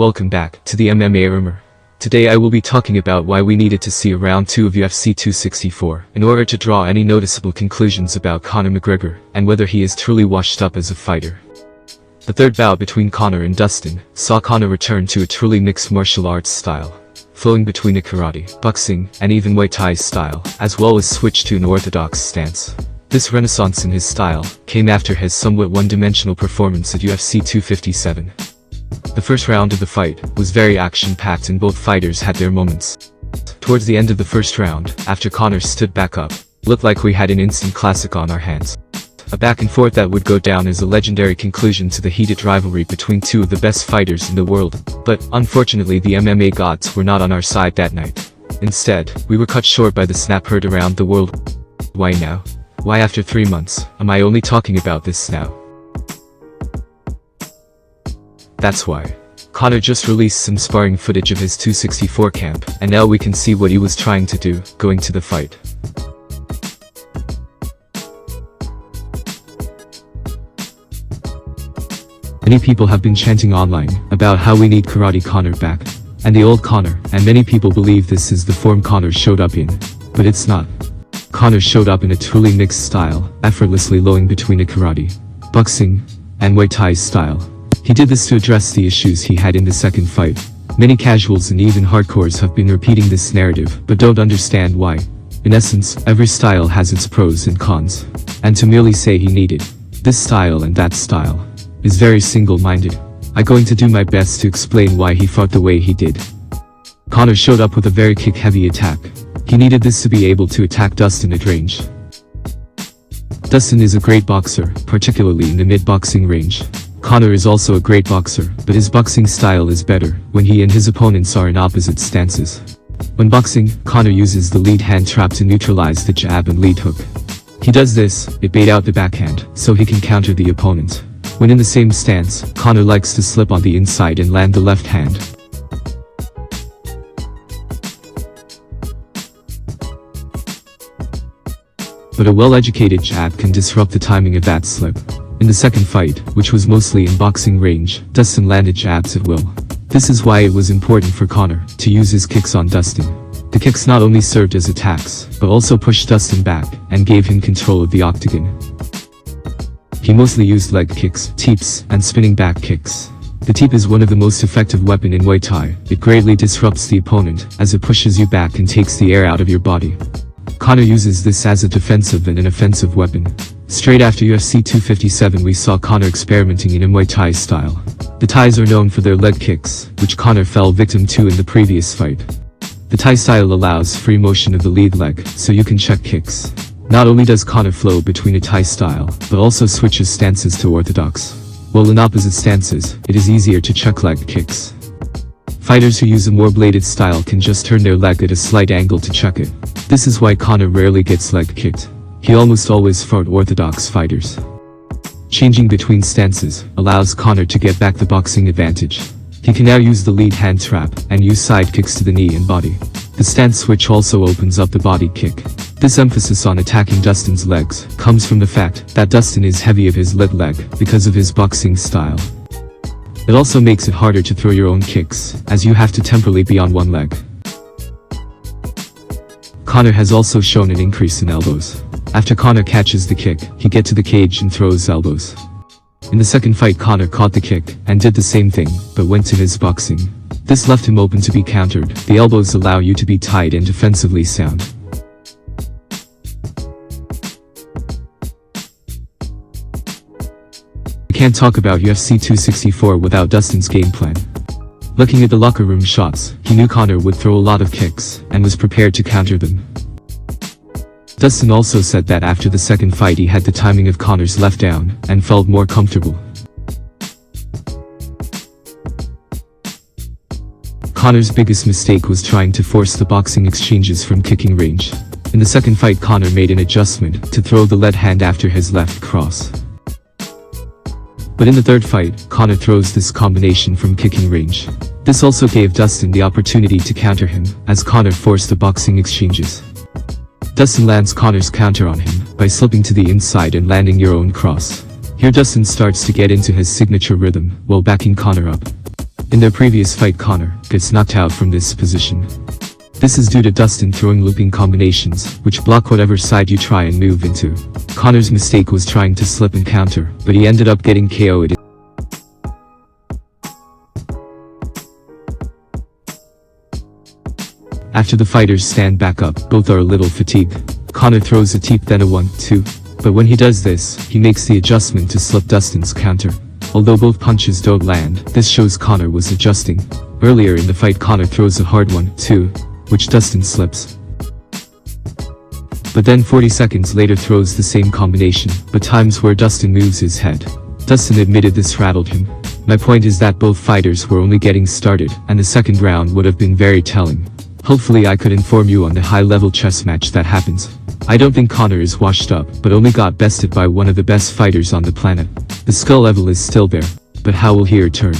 welcome back to the MMA Rumor. Today I will be talking about why we needed to see a round 2 of UFC 264 in order to draw any noticeable conclusions about Conor McGregor and whether he is truly washed up as a fighter. The third bout between Conor and Dustin saw Conor return to a truly mixed martial arts style, flowing between a karate, boxing, and even Muay Thai style, as well as switch to an orthodox stance. This renaissance in his style came after his somewhat one-dimensional performance at UFC 257. The first round of the fight was very action-packed and both fighters had their moments. Towards the end of the first round, after Conor stood back up, looked like we had an instant classic on our hands. A back and forth that would go down as a legendary conclusion to the heated rivalry between two of the best fighters in the world. But, unfortunately, the MMA gods were not on our side that night. Instead, we were cut short by the snap heard around the world. Why now? Why after 3 months am I only talking about this now? That's why. Conor just released some sparring footage of his 264 camp, and now we can see what he was trying to do, going to the fight. Many people have been chanting online about how we need Karate Conor back, and the old Conor, and many people believe this is the form Conor showed up in. But it's not. Conor showed up in a truly mixed style, effortlessly flowing between a karate, boxing, and Muay Thai style. He did this to address the issues he had in the second fight. Many casuals and even hardcores have been repeating this narrative, but don't understand why. In essence, every style has its pros and cons. And to merely say he needed this style and that style is very single-minded. I'm going to do my best to explain why he fought the way he did. Conor showed up with a very kick-heavy attack. He needed this to be able to attack Dustin at range. Dustin is a great boxer, particularly in the mid-boxing range. Conor is also a great boxer, but his boxing style is better when he and his opponents are in opposite stances. When boxing, Conor uses the lead hand trap to neutralize the jab and lead hook. He does this, it bait out the backhand, so he can counter the opponent. When in the same stance, Conor likes to slip on the inside and land the left hand. But a well-educated jab can disrupt the timing of that slip. In the second fight, which was mostly in boxing range, Dustin landed jabs at will. This is why it was important for Conor to use his kicks on Dustin. The kicks not only served as attacks, but also pushed Dustin back and gave him control of the octagon. He mostly used leg kicks, teeps, and spinning back kicks. The teep is one of the most effective weapons in Muay Thai. It greatly disrupts the opponent, as it pushes you back and takes the air out of your body. Conor uses this as a defensive and an offensive weapon. Straight after UFC 257 we saw Conor experimenting in a Muay Thai style. The Thais are known for their leg kicks, which Conor fell victim to in the previous fight. The Thai style allows free motion of the lead leg, so you can check kicks. Not only does Conor flow between a Thai style, but also switches stances to orthodox. While in opposite stances, it is easier to check leg kicks. Fighters who use a more bladed style can just turn their leg at a slight angle to check it. This is why Conor rarely gets leg kicked. He almost always fought orthodox fighters. Changing between stances allows Conor to get back the boxing advantage. He can now use the lead hand trap and use side kicks to the knee and body. The stance switch also opens up the body kick. This emphasis on attacking Dustin's legs comes from the fact that Dustin is heavy of his left leg because of his boxing style. It also makes it harder to throw your own kicks, as you have to temporarily be on one leg. Conor has also shown an increase in elbows. After Conor catches the kick, he gets to the cage and throws elbows. In the second fight Conor caught the kick, and did the same thing, but went to his boxing. This left him open to be countered. The elbows allow you to be tight and defensively sound. You can't talk about UFC 264 without Dustin's game plan. Looking at the locker room shots, he knew Conor would throw a lot of kicks, and was prepared to counter them. Dustin also said that after the second fight he had the timing of Conor's left down, and felt more comfortable. Conor's biggest mistake was trying to force the boxing exchanges from kicking range. In the second fight Conor made an adjustment to throw the left hand after his left cross. But in the third fight, Conor throws this combination from kicking range. This also gave Dustin the opportunity to counter him, as Conor forced the boxing exchanges. Dustin lands Conor's counter on him by slipping to the inside and landing your own cross. Here Dustin starts to get into his signature rhythm while backing Conor up. In their previous fight, Conor gets knocked out from this position. This is due to Dustin throwing looping combinations, which block whatever side you try and move into. Conor's mistake was trying to slip and counter, but he ended up getting KO'd. After the fighters stand back up, both are a little fatigued. Conor throws a teep then a 1-2. But when he does this, he makes the adjustment to slip Dustin's counter. Although both punches don't land, this shows Conor was adjusting. Earlier in the fight, Conor throws a hard 1-2, which Dustin slips. But then 40 seconds later throws the same combination, but times where Dustin moves his head. Dustin admitted this rattled him. My point is that both fighters were only getting started, and the second round would have been very telling. Hopefully I could inform you on the high-level chess match that happens. I don't think Conor is washed up, but only got bested by one of the best fighters on the planet. The skill level is still there, but how will he return?